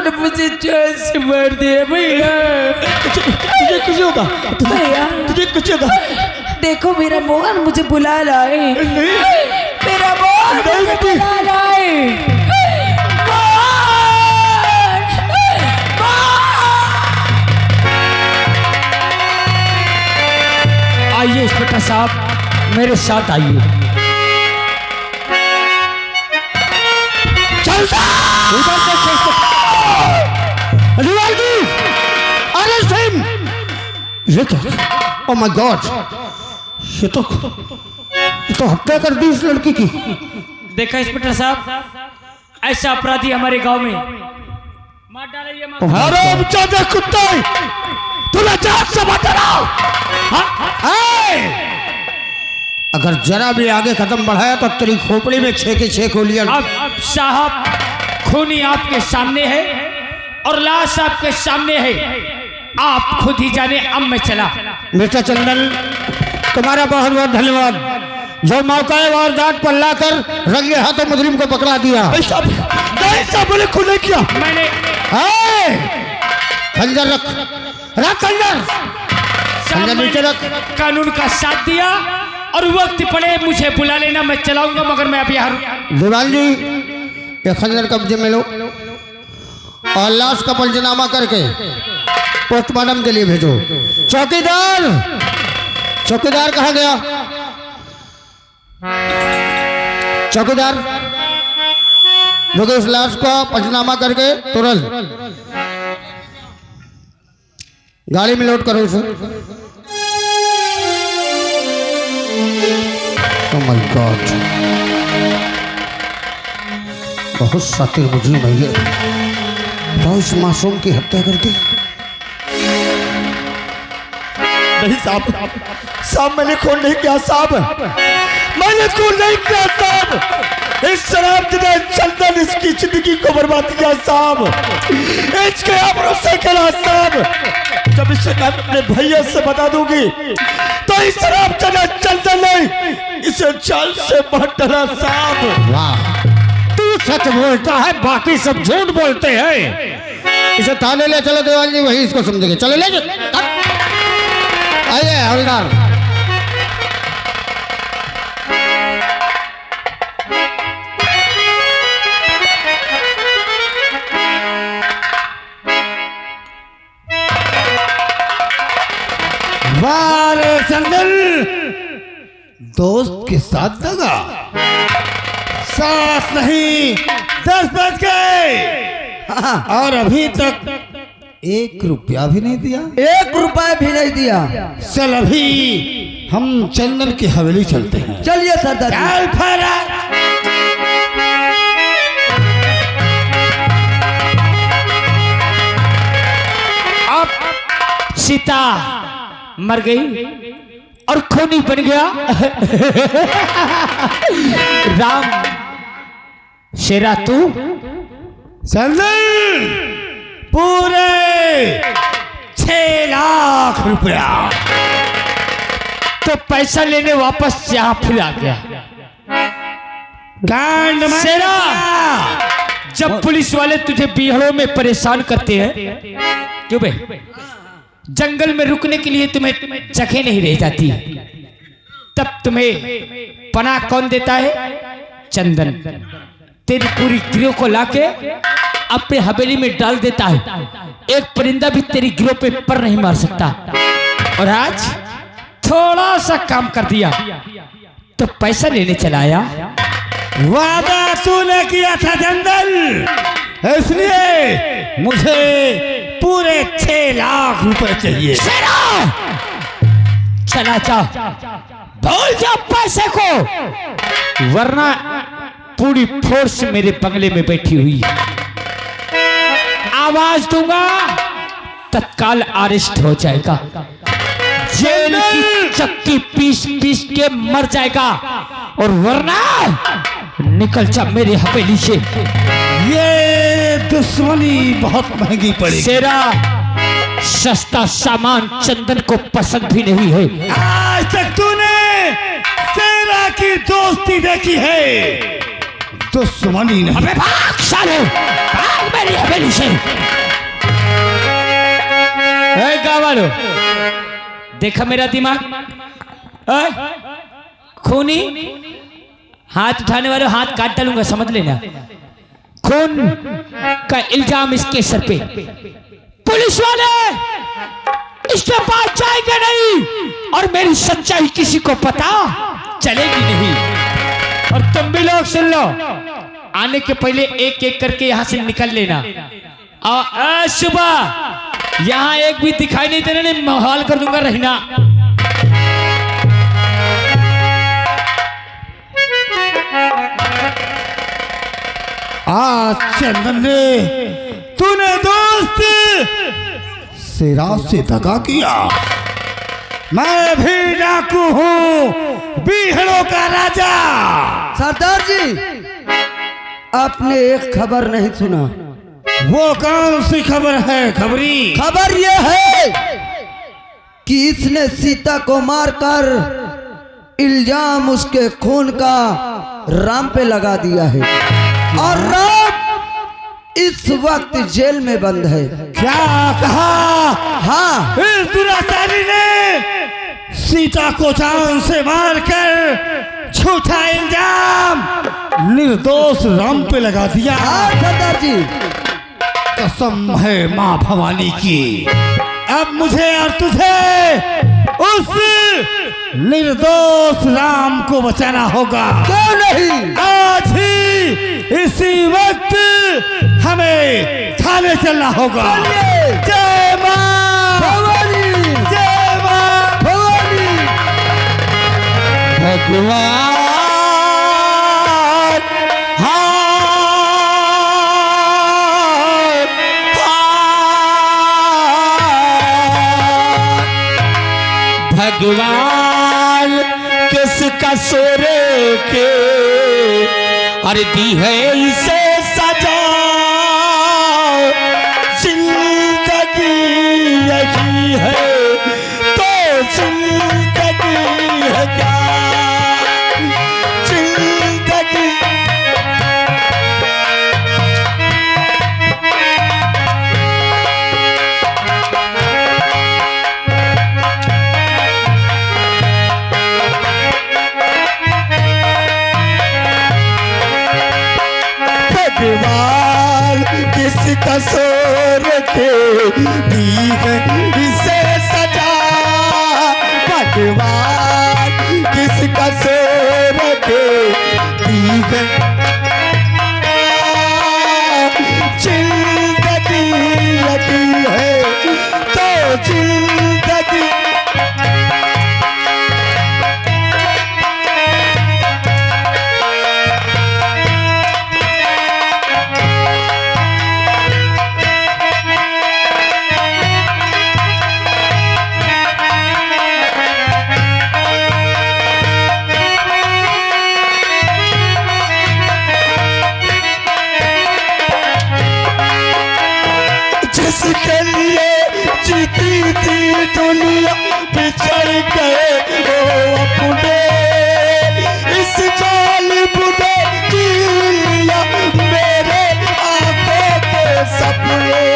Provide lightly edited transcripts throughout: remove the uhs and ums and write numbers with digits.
ने मुझे चैन से मार दिया भैया। तुझे कुछ होगा भैया, तुझे कुछ होगा। देखो मेरा मोहन मुझे बुला रहा है। मेरा मोहन मुझे बुला रहा है। आइए इंस्पेक्टर साहब, मेरे साथ आइए। चलता ये क्या? ओह माय गॉड, ये तो हत्या कर दी इस लड़की की। देखा इंस्पेक्टर साहब, ऐसा अपराधी हमारे गांव में मार डाला। हराम जादे कुत्ते, तूने जान से मत डराओ। अगर जरा भी आगे कदम बढ़ाया तो तेरी खोपड़ी में 6 के 6 गोलियां। अब साहब, खूनी आपके सामने है और लाश आपके सामने है। आप खुद ही जाने। अब मैं चला। मिस्टर चंदन, तुम्हारा बहुत बहुत धन्यवाद, जो मौका वारदात पर लाकर रंगे हाथों मुजरिम को पकड़ा दिया। ऐसा बोले खुले किया मैंने। खंजर रख, रख खंजर, खंजर नीचे रख। कानून का साथ दिया और वक्त पड़े मुझे बुला लेना, मैं चलाऊंगा, मगर मैं अभी हारूं। दीवान जी, ये खंजर कब्जे में लो और लाश का पंचनामा करके पोस्टमार्टम के लिए भेजो। चौकीदार, चौकीदार कहाँ गया? चौकीदार, देखो इस लाश का पंचनामा करके तुरंत गाड़ी में लोड करो उसे। ओह माय गॉड, बहुत सातिर मुजरिम है ये, तो इस मासूम की हत्या कर दी। नहीं साहब, साहब मैंने खून नहीं किया साहब, मैंने खून नहीं किया साहब। इस शराब ने चंदन इसकी जिंदगी को बर्बाद किया साहब, इसके आबरू से खेला साहब। जब इसे मैं अपने भैया से बता दूंगी तो इस शराब ने चंदन नहीं इसे चाल से मार डाला साहब। वाह, तू सच बोलता है, बाकी सब झूठ बोलते हैं। इसे थाने ले चलो देवान जी, वही इसको समझेंगे। चलो ले जाओ। आइए हवलदार। वाह चंदन, दोस्त के साथ दगा। 7 नहीं 10 बज गए और अभी तक 1 रुपया भी नहीं दिया। 1 रुपया भी नहीं दिया। चल अभी हम चंदन की हवेली चलते हैं। चलिए सरदार। चल फरा। अब सीता मर गई और खूनी बन गया राम। शेरा तू चंदन, पूरे 6 लाख रुपया। तो पैसा लेने वापस यहाँ फिर आ गया। शेरा, जब पुलिस वाले तुझे बिहड़ों में परेशान करते हैं, क्यों बे, जंगल में रुकने के लिए तुम्हें जगह नहीं रह जाती, तब तुम्हें पनाह कौन देता है? चंदन। तेरी पूरी गिरोह को लाके अपने हवेली में डाल देता है। एक परिंदा भी तेरी गिरोह पे पर नहीं मार सकता। और आज थोड़ा सा काम कर दिया तो पैसा लेने चला आया। वादा तूने किया था चंदन, इसलिए मुझे पूरे 6 लाख रुपए चाहिए। चला जा, भूल जा पैसे को, वरना पूरी फोर्स मेरे बंगले में बैठी हुई है। आवाज दूंगा तत्काल अरेस्ट हो जाएगा, जेल की चक्की पीस पीस के मर जाएगा, और वरना निकल जा मेरी हवेली से। ये दुश्मनी बहुत महंगी पड़ेगी। शेरा, सस्ता सामान चंदन को पसंद भी नहीं है। आज तक तूने शेरा की दोस्ती देखी है, दुश्मनी नहीं। अबे भाग साले, भाग मेरी हवेली से। गाँव वालों, देखा मेरा दिमाग? खूनी हाथ उठाने वाले हाथ काट डालूंगा, समझ लेना। खून का इल्जाम इसके सर पे। पुलिस वाले इसके पास जाएंगे नहीं और मेरी सच्चाई किसी को पता चलेगी नहीं। और तुम भी लोग सुन लो, आने के पहले एक एक करके यहां से निकल लेना। और सुबह यहां एक भी दिखाई नहीं देने, नहीं माहौल कर दूंगा रहना। चंदन ने तूने दोस्त सिरा से दगा किया। मैं भी डाकू हूँ, बीहड़ों का राजा। सरदार जी, आपने एक खबर नहीं सुना। वो कौन सी खबर है खबरी? खबर यह है कि इसने सीता को मारकर इल्जाम उसके खून का राम पे लगा दिया है और राम इस वक्त जेल में बंद है। क्या कहा? हाँ, इस दुराचारी ने सीता को जान से मारकर झूठा इल्जाम निर्दोष राम पे लगा दिया। हाँ सरदार जी, कसम है माँ भवानी की, अब मुझे और तुझे उस निर्दोष राम को बचाना होगा। क्यों नहीं? आज ही इसी वक्त हमें थाने चलना होगा। जय माँ भवानी, जय माँ भवानी। भगवान। भगवान किसका सोरे के अरे दी है इसे सजा। जिंदगी यही है तो जिंदगी है क्या? जिंदगी भगवान किसका सोर के दी है इसे सजा। भगवान किसका सोर के दी है। जिंदगी लगी है तो जिंदगी जिसके लिए जीती थी दुनिया बिछड़ गए वो अपने। इस जालिम ने छीन लिया मेरे आंखों के सपने।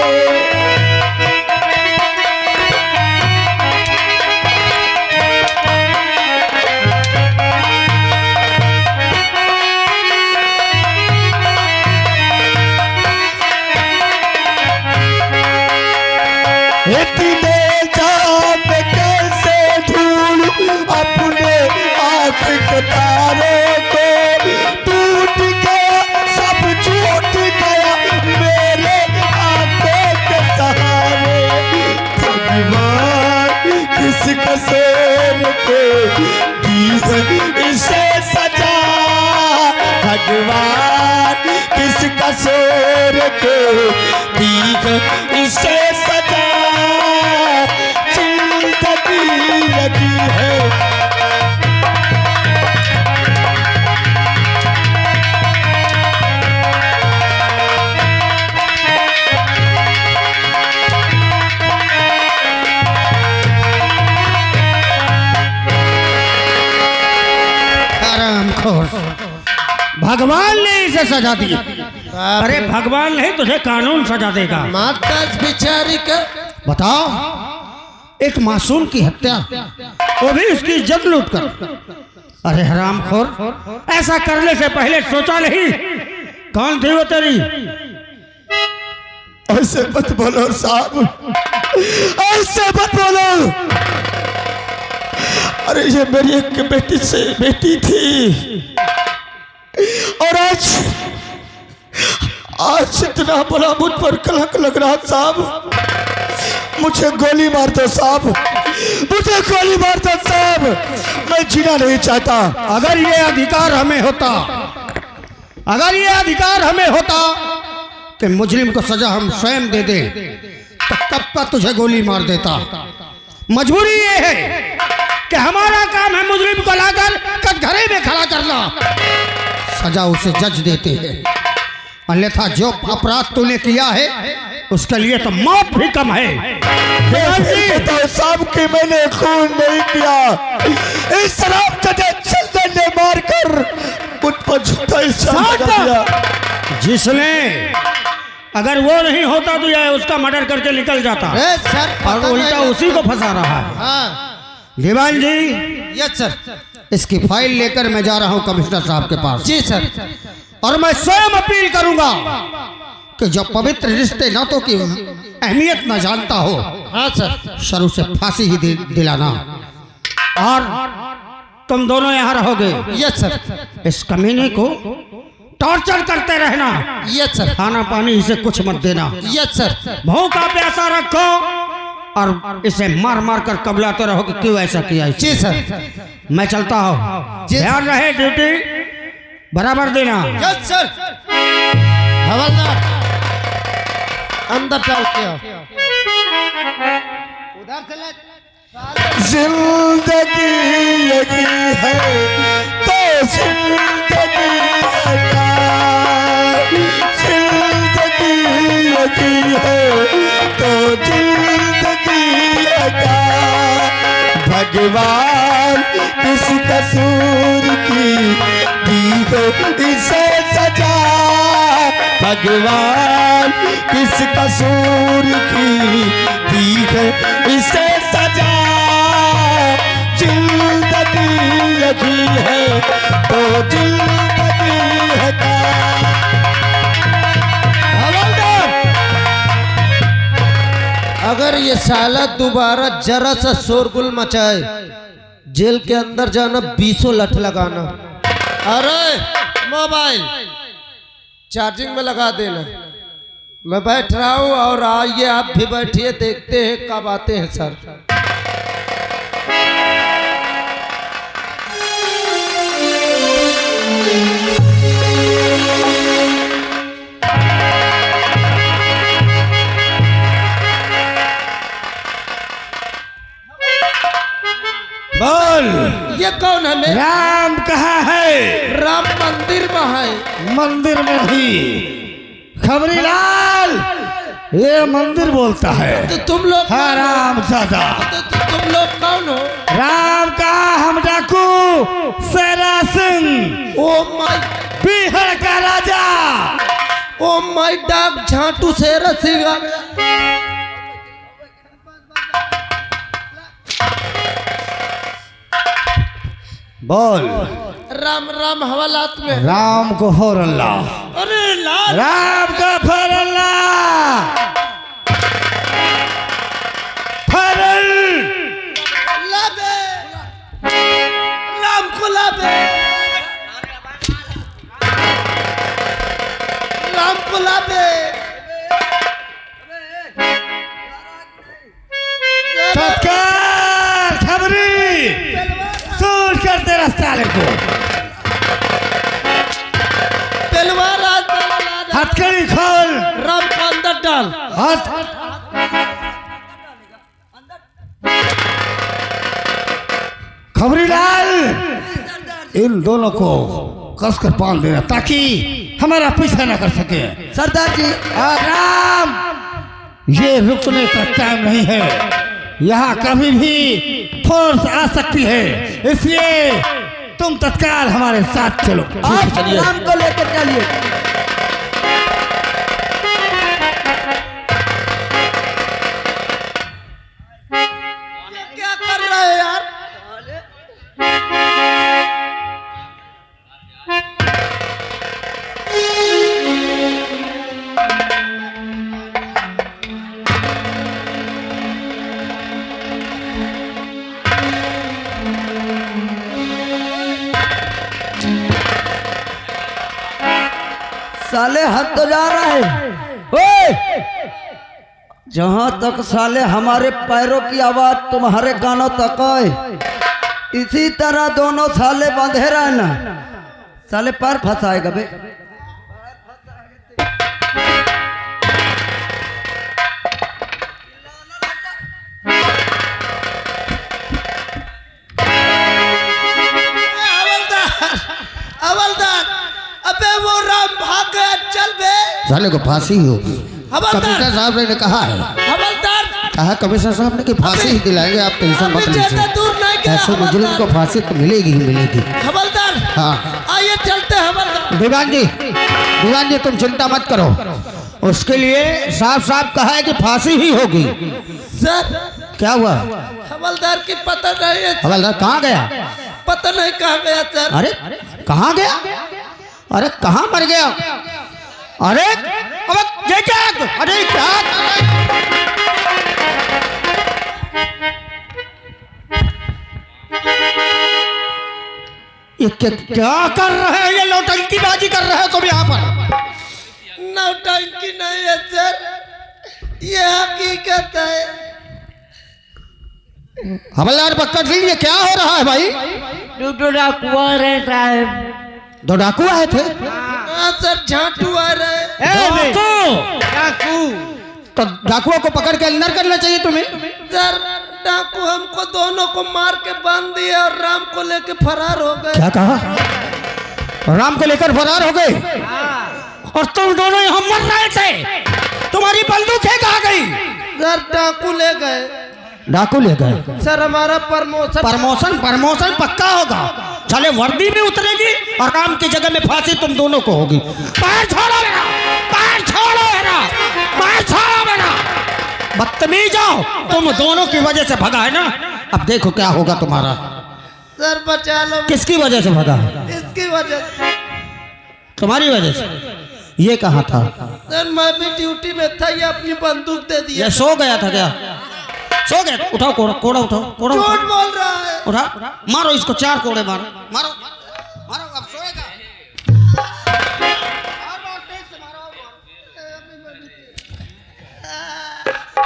इतने जाम कैसे ढूंढूं अपने आँख के तारों को। टूट गया सब छूट गया मेरे आंखों के सहारे। भगवान किस कसूर पे दी है इसे सजा। भगवान किस कसूर पे दी है इसे सजा। जिंदगी लगी है भगवान ने इसे सजा दी। अरे भगवान नहीं तुझे कानून सजा देगा। माता बिचारी का बताओ, एक मासूम की हत्या, वो भी उसकी इज्जत लूट कर। अरे हरामखोर, ऐसा करने से पहले सोचा नहीं? कौन थी वो तेरी? ऐसे मत बोलो साहब, ऐसे मत बोलो। अरे ये मेरी एक बेटी थी, और आज इतना बड़ा मुझ पर कलंक लग रहा साहब। मुझे गोली मार दो साहब, मुझे गोली मार दो साहब, मैं जीना नहीं चाहता। अगर ये अधिकार हमें होता, अगर ये अधिकार हमें होता कि मुजरिम को सजा हम स्वयं दे दे, तो कब का तुझे गोली मार देता। मजबूरी ये है कि हमारा काम है मुजरिम को लाकर कटघरे में खड़ा करना, सजा उसे जज देते हैं। अन्यथा जो अपराध तूने किया है उसके लिए तो मौत भी कम है। बताओ साहब कि मैंने खून नहीं किया। इस शराब चंदन ने मारकर मुझ पर झूठा इल्जाम लगा दिया। जिसने, अगर वो नहीं होता तो यह उसका मर्डर करके निकल जाता, सर और उल्टा उसी को फंसा रहा है। हाँ दीवान जी, यस सर। इसकी फाइल लेकर मैं जा रहा हूं कमिश्नर साहब के पास। जी सर। और मैं स्वयं अपील करूंगा कि जो पवित्र रिश्ते नातों की अहमियत न जानता हो, हाँ सर, शुरू से फांसी ही दिलाना। और तुम दोनों यहाँ रहोगे। Yes sir. इस कमीने को टॉर्चर करते रहना। Yes sir. खाना पानी इसे कुछ मत देना। Yes sir. भूखा प्यासा रखो और इसे मार मार कर कबलाते रहो कि क्यों ऐसा किया। जी सर। मैं चलता हूँ, ध्यान रहे, ड्यूटी बराबर देना। Yes sir. हवलदार अंदर डाल के आओ। उधर चले। जिंदगी लगी है तो जिंदगी लगा, जिंदगी लगी है तो जिंदगी लगा। भगवान किस कसूर की दी है इसे सजा, भगवान किस कसूर की दी है इसे सजा। जिंदगी लगी है तो जिंदगी है का। अगर ये साला दोबारा जरा सा शोरगुल मचाए, जेल के अंदर जाना, 20 लठ लगाना। अरे मोबाइल चार्जिंग में लगा देना। मैं बैठ रहा हूँ और आइए आप भी बैठिए, देखते हैं कब आते हैं सर। बोल, ये कौन है? मैं राम कहाँ है? राम मंदिर में है। मंदिर में नहीं, खबरीलाल ये मंदिर बोलता है। तो तुम लोग हाँ राम दादा। तो तुम लोग कौन हो? राम का हम डाकू शेरा सिंह, ओ माय, बिहार का राजा। ओ माय डॉग झांटू शेरा सिंह। बोल। राम राम हवालात में। राम को फौर अल्लाह। अरे लाल, राम का फौर अल्लाह। फरल लाबे, राम को लाबे, राम को लाबे। तत्काल खबरी सूट कर तेरा साले को। तलवार हथकड़ी खोल। राम को अंदर डाल। हाथ खबरीलाल, इन दोनों को कसकर बांध देना ताकि हमारा पीछा न कर सके। सरदार जी, राम, ये रुकने का टाइम नहीं है, यहाँ कभी भी फोर्स आ सकती है, इसलिए तुम तत्काल हमारे साथ चलो। आप राम को लेकर चलिए। साले हद तो जा रहा है। ओए, जहां तक साले हमारे पैरों की आवाज तुम्हारे कानों तक आए, इसी तरह दोनों साले बंधे रहना। साले पैर फंसाएगा बे। हवलदार, अबे वो राम भाग गया, चल बे। साले को फांसी ही होगी। हवलदार। कमिश्नर साहब ने कहा है, हवलदार, कहा कमिश्नर साहब ने कि फांसी ही दिलाएंगे, आप टेंशन मत अभी ज्यादा लीजिए। दूर नहीं गया ऐसे मुजरिम को हवलदार। फांसी तो मिलेगी ही मिलेगी। हवलदार, हाँ आइए चलते हैं हवलदार। दीवान जी तुम चिंता मत करो, उसके लिए साफ साफ कहा है कि फांसी ही होगी। सर, क्या हुआ? हवलदार की पता नहीं है, हवलदार कहाँ गया? पता नहीं कहाँ गया सर। अरे कहाँ गया? अरे कहाँ मर गया? अरे अब ये क्या? अरे क्या कर रहे हैं? ये क्या कर रहे हैं? ये नौटंकी बाजी कर रहे हो तुम यहाँ पर? नौटंकी नहीं है सर, ये हकीकत है। हवलदार बक्कर सिंह, ये क्या हो रहा है भाई? डूडू डाकुआ रे साहब। दो डाकू आए थे? हाँ सर, झांटू आ रहे। डाकू तो डाकुओं को पकड़ के अंदर करना चाहिए तुम्हें। सर, डाकू हमको दोनों को मार के बांध दिए और राम को लेके फरार हो गए। क्या कहा? राम को लेकर फरार हो गए? और तुम दोनों यहाँ मर रहे थे, तुम्हारी बंदूकें कहाँ गई? सर, डाकू ले गए। डाकू ले गए? सर, हमारा प्रमोशन पक्का होगा। चले वर्दी में उतरेगी और राम की जगह में फांसी तुम दोनों को होगी। पैर छोड़ो मेरा, पैर छोड़ो मेरा, पैर छोड़ो मेरा। बदतमीज हो, तुम दोनों की वजह से भगा है ना, अब देखो क्या होगा तुम्हारा। सर, बचा लो। किसकी वजह से भगा? इसकी वजह से। तुम्हारी वजह से। ये कहाँ था? सर, मैं भी ड्यूटी में था, ये अपनी बंदूक दे दिया। ये सो गया था क्या? सो गया? उठाओ कोड़ा, कोड़ा उठाओ, कोड़ा झूठ उठाओ। बोल रहा है। उठा, मारो इसको, 4 कोड़े मारो, मारो मारो, अब सोएगा।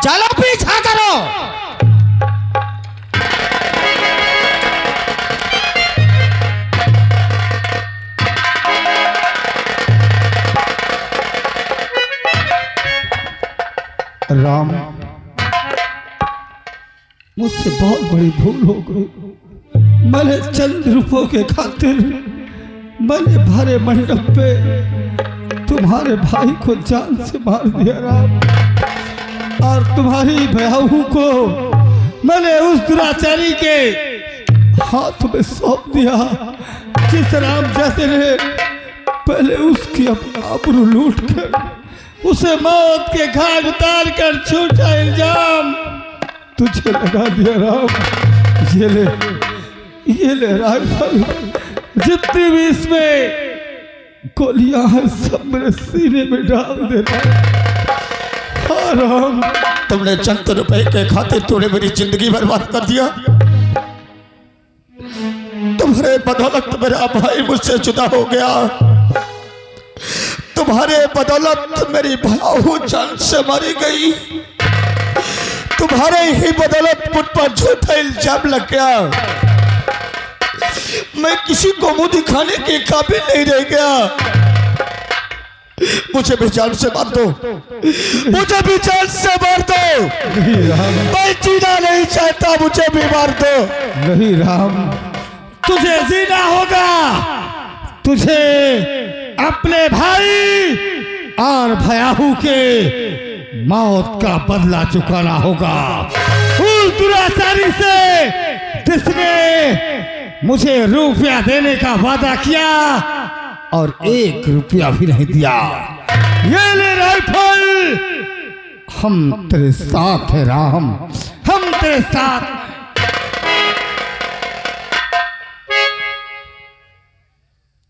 चलो पीछा करो। राम, मुझसे बहुत बड़ी भूल हो गई। मैंने चंद रुपयों के खातिर मैंने भरे मंडप पे तुम्हारे भाई को जान से मार दिया राम, और तुम्हारी बहू को मैंने उस दुराचारी के हाथ में सौंप दिया, जिस राम जैसे ने पहले उसकी आबरू लूट कर उसे मौत के घाट उतार कर झूठा इल्जाम तुझे लगा दिया राम। ये ले राइफल, जितनी भी इसमें गोलियां हैं सब मेरे सीने में डाल देना। हाँ राम, तुमने चंद रुपए के खातिर तूने मेरी जिंदगी बर्बाद कर दिया। तुम्हारे बदौलत मेरा भाई मुझसे जुदा हो गया, तुम्हारे बदौलत मेरी बहू जान से मारी गई, तुम्हारे ही बदौलत मुझ पर झूठा इल्जाम लग गया। मैं किसी को मुंह दिखाने के काबिल नहीं रह गया। मुझे भी जान से मार दो, मुझे भी जान से मार दो। मैं जीना नहीं चाहता, मुझे भी मार दो। नहीं राम, तुझे जीना होगा, तुझे अपने भाई और भयाहू के मौत का बदला चुकाना होगा। उस दुराचारी से जिसने मुझे रुपया देने का वादा किया और 1 रुपया भी नहीं दिया। ये ले राइफल, हम तेरे साथ है राम, हम तेरे साथ।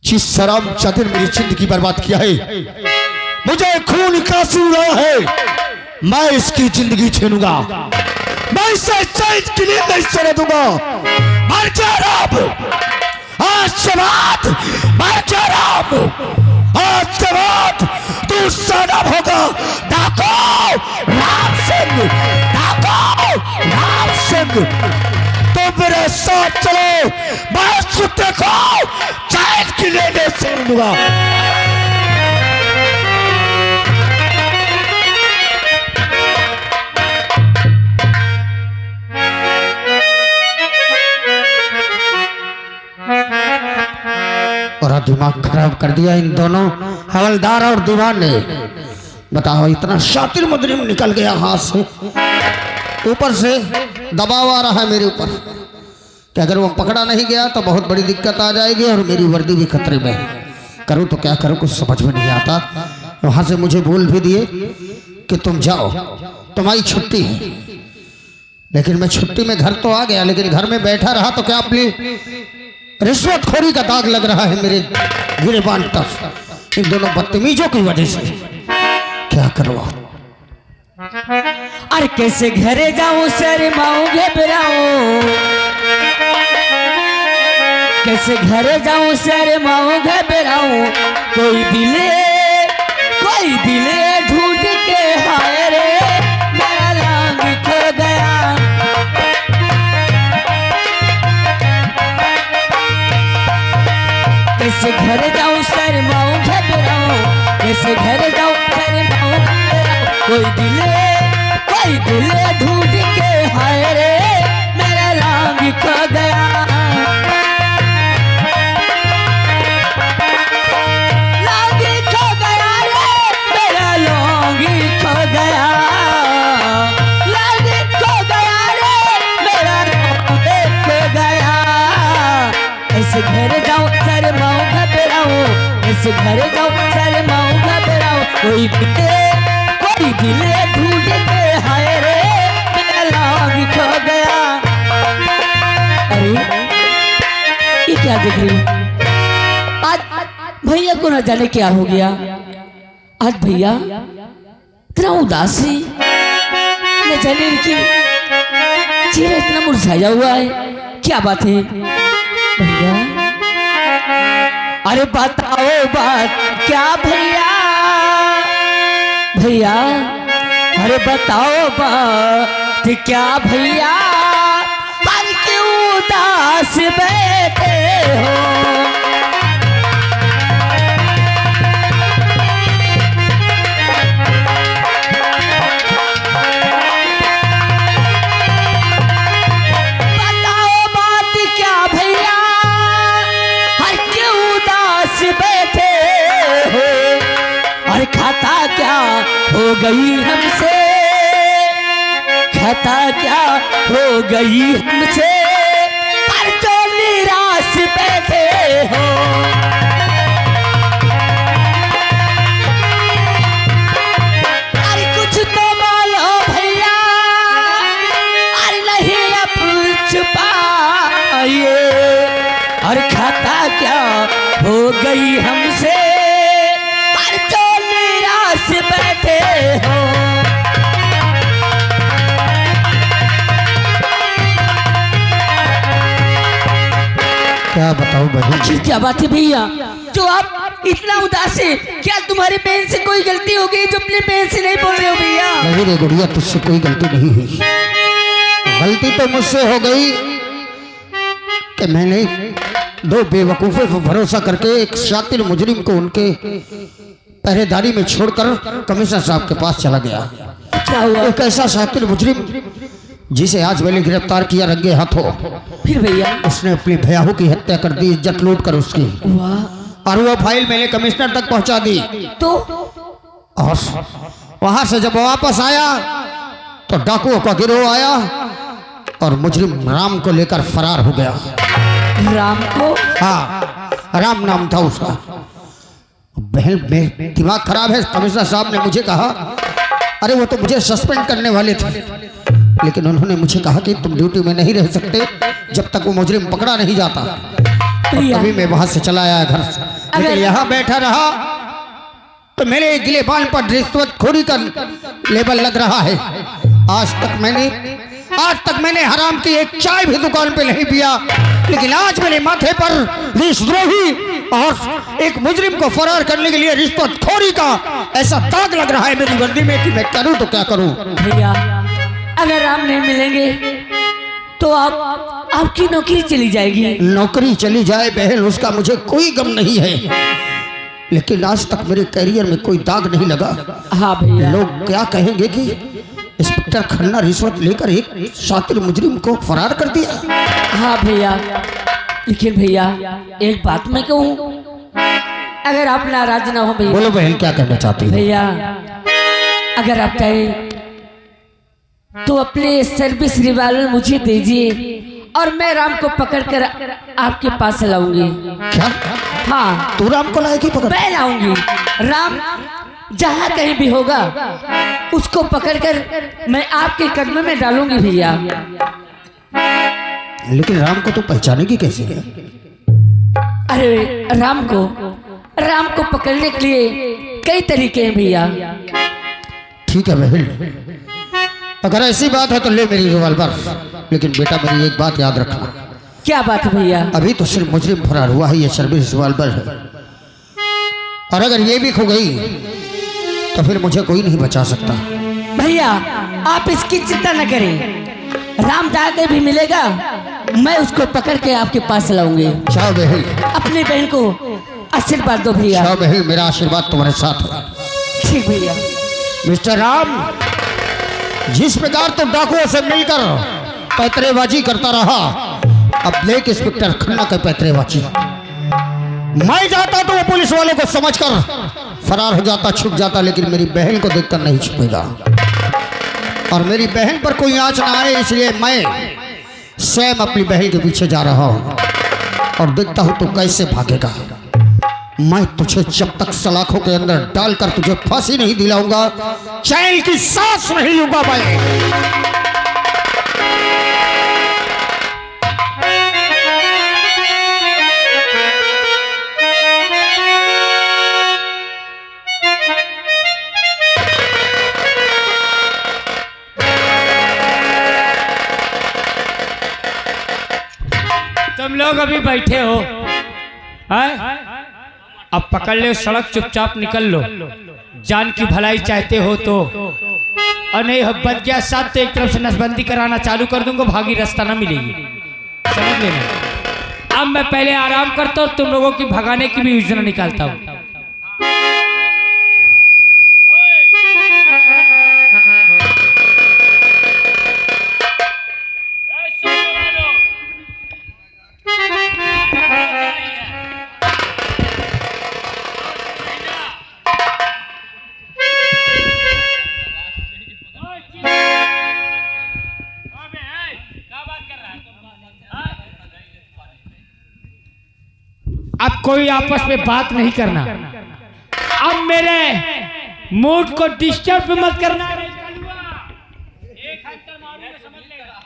जिस शराब चादर मेरी जिंदगी बर्बाद किया है, मुझे खून का सूरा है, मैं इसकी जिंदगी छीनूंगा, मैं इसे चैन के लिए नहीं सोने दूंगा। मर जा राम, आज के बाद मर जा राम, आज के बाद तू सदा होगा डाको राम सिंह, डाको राम सिंह। तो मेरे साथ चलो, मैं उसको देखो चैन की लेने से लूंगा। और दिमाग खराब कर दिया इन दोनों हवलदार और दीवान ने। बताओ, इतना शातिर मुजरिम निकल गया हाथ से, ऊपर से दबाव आ रहा है मेरे ऊपर कि अगर वो पकड़ा नहीं गया तो बहुत बड़ी दिक्कत आ जाएगी और मेरी वर्दी भी खतरे में है। करूँ तो क्या करूँ, कुछ समझ में नहीं आता। वहां से मुझे बोल भी दिए कि तुम जाओ, तुम्हारी छुट्टी है। लेकिन मैं छुट्टी में घर तो आ गया, लेकिन घर में बैठा रहा तो क्या अपनी रिश्वतखोरी का दाग लग रहा है मेरे गिरेबान पर, इन दोनों बदतमीजों की वजह से। क्या करूँ? अरे कैसे घरे जाऊं, शर्माऊं घबराऊं, कैसे घरे जाऊं, शर्माऊं घबराऊं। कोई दिले ढूंढ के हाय रे, मेरा रंग खो गया। कैसे घर जाऊं, शर्माऊं घबराऊं, कैसे घर जाऊं, शर्माऊं घबराऊं। कोई दिले ढूंढ के हाय रे, मेरा रंग खो गया। लौंगी खो गया रे, मेरा लौंगी खो गया। लौंगी खो गया रे, मेरा लौंगी खो गया। ऐसे घर जाऊं, शर्माऊं घबराऊं, ऐसे घर जाऊं, शर्माऊं घबराऊं। कोई दिले ढूंढ के हाय रे, मेरा लौंगी खो गया। अरे ये क्या देख रही हो? आज भैया को न जाने क्या हो गया। आज भैया इतना उदासी, न जाने इनकी चेहरा इतना मुरझाया हुआ है। क्या बात है भैया? अरे बताओ बात क्या भैया, भैया अरे बताओ बात क्या भैया। पर क्यों उदास बैठे हो? बताओ बात क्या भैया, पर क्यों उदास बैठे हो? और खाता क्या हो गई हमसे, खाता क्या हो गई हमसे, पर जो निराश बैठे हो। अरे कुछ तो बोलो भैया, अरे नहीं अब छुपाइए। और खाता क्या हो गई हमसे, पर जो निराश बैठे हो। क्या बताऊं बहन? आखिर क्या बात है भैया, जो आप इतना उदास है? क्या तुम्हारी बहन से कोई गलती हो गई जो अपनी बहन से नहीं बोल रहे हो भैया? नहीं रे गुड़िया, तुझसे कोई गलती नहीं हुई। गलती तो मुझसे हो गई कि मैंने दो बेवकूफों पर भरोसा करके एक शातिर मुजरिम को उनके पहरेदारी में छोड़कर कमिश्नर साहब के पास चला गया। क्या हुआ? एक ऐसा शातिर मुजरिम जिसे आज मैंने गिरफ्तार किया रंगे हाथों। फिर भैया? उसने अपनी भयाहू की हत्या कर दी, इज्जत लूट कर उसकी। वाह। और वो फाइल मैंने कमिश्नर तक पहुंचा दी। तो और वहां से जब वापस आया तो डाकुओं का गिरोह आया और मुजरिम राम को लेकर फरार हो गया। राम को? हाँ, राम नाम था उसका। बहन में दिमाग खराब है। कमिश्नर साहब ने मुझे कहा, अरे वो तो मुझे सस्पेंड करने वाले थे, लेकिन उन्होंने मुझे कहा कि तुम ड्यूटी में नहीं रह सकते जब तक वो मुजरिम पकड़ा नहीं जाता। तभी मैं वहां से चला आया घर से, लेकिन यहाँ बैठा रहा तो मेरे गिलेबान पर रिश्वतखोरी का लेबल लग रहा है। आज तक मैंने हराम की एक चाय भी दुकान पे नहीं पिया, लेकिन आज मेरे माथे पर देशद्रोही और एक मुजरिम को फरार करने के लिए रिश्वतखोरी का ऐसा दाग लग रहा है मेरी वर्दी में कि मैं करूं तो क्या करूं। भैया अगर राम नहीं मिलेंगे तो आपकी नौकरी चली जाएगी। नौकरी चली जाए बहन, उसका मुझे कोई गम नहीं है, लेकिन आज तक मेरे कैरियर में कोई दाग नहीं लगा। हाँ भैया। लोग क्या कहेंगे कि इंस्पेक्टर खन्ना रिश्वत लेकर एक शातिर मुजरिम को फरार कर दिया। हाँ भैया, लेकिन भैया एक बात मैं कहूँ, अगर आप नाराज ना हो भैया। बोलो बहन, क्या करना चाहती हो? भैया अगर आप चाहें तो अपने सर्विस रिवॉल्वर मुझे दीजिए और मैं राम को पकड़कर आपके पास लाऊंगी। क्या? हाँ, तू राम को लाएगी पकड़? मैं लाऊंगी। राम जहाँ कहीं भी होगा उसको पकड़कर मैं आपके कदम में डालूंगी भैया। लेकिन राम को तो पहचानेगी कैसे है? अरे राम को पकड़ने के लिए कई तरीके हैं भैया। ठीक है बहन, अगर ऐसी बात है तो ले मेरी रिवॉल्वर, लेकिन बेटा मेरी एक बात याद रखना। क्या बात है भैया? अभी तो सिर्फ मुजरिम फरार हुआ है, ये सर्विस रिवॉल्वर है, और अगर ये भी खो गई तो फिर मुझे कोई नहीं बचा सकता। भैया आप इसकी चिंता न करें, राम जाके भी मिलेगा, मैं उसको पकड़ के आपके पास लाऊंगी। जाओ बहन, अपनी बहन को आशीर्वाद दो भैया। जाओ बहन, मेरा आशीर्वाद तुम्हारे साथ है। ठीक भैया। मिस्टर राम, जिस प्रकार तो डाकुओं से मिलकर पैतरेबाजी करता रहा, अब ब्लैक इंस्पेक्टर खन्ना के पैतरेबाजी। मैं जाता तो वो पुलिस वालों को समझकर फरार हो जाता, छुप जाता, लेकिन मेरी बहन को देखकर नहीं छुपेगा, और मेरी बहन पर कोई आंच ना आए, इसलिए मैं स्वयं अपनी बहन के पीछे जा रहा हूं और देखता हूं तो कैसे भागेगा। मैं तुझे जब तक सलाखों के अंदर डालकर तुझे फांसी नहीं दिलाऊंगा, चैन की सांस नहीं लूंगा मैं। तुम लोग अभी बैठे हो, हैं? अब पकड़ ले सड़क, चुपचाप निकल लो। जान की भलाई चाहते हो तो, और नहीं हो बच गया साथ तो एक तरफ से नसबंदी कराना चालू कर दूंगा, भागी रास्ता ना मिलेगी, समझ लेना। अब मैं पहले आराम करता हूँ, तुम लोगों की भगाने की भी योजना निकालता हूँ। अब कोई आपस में बात नहीं करना, अब मेरे मूड को डिस्टर्ब मत करना। एक हाथ समझ लेगा।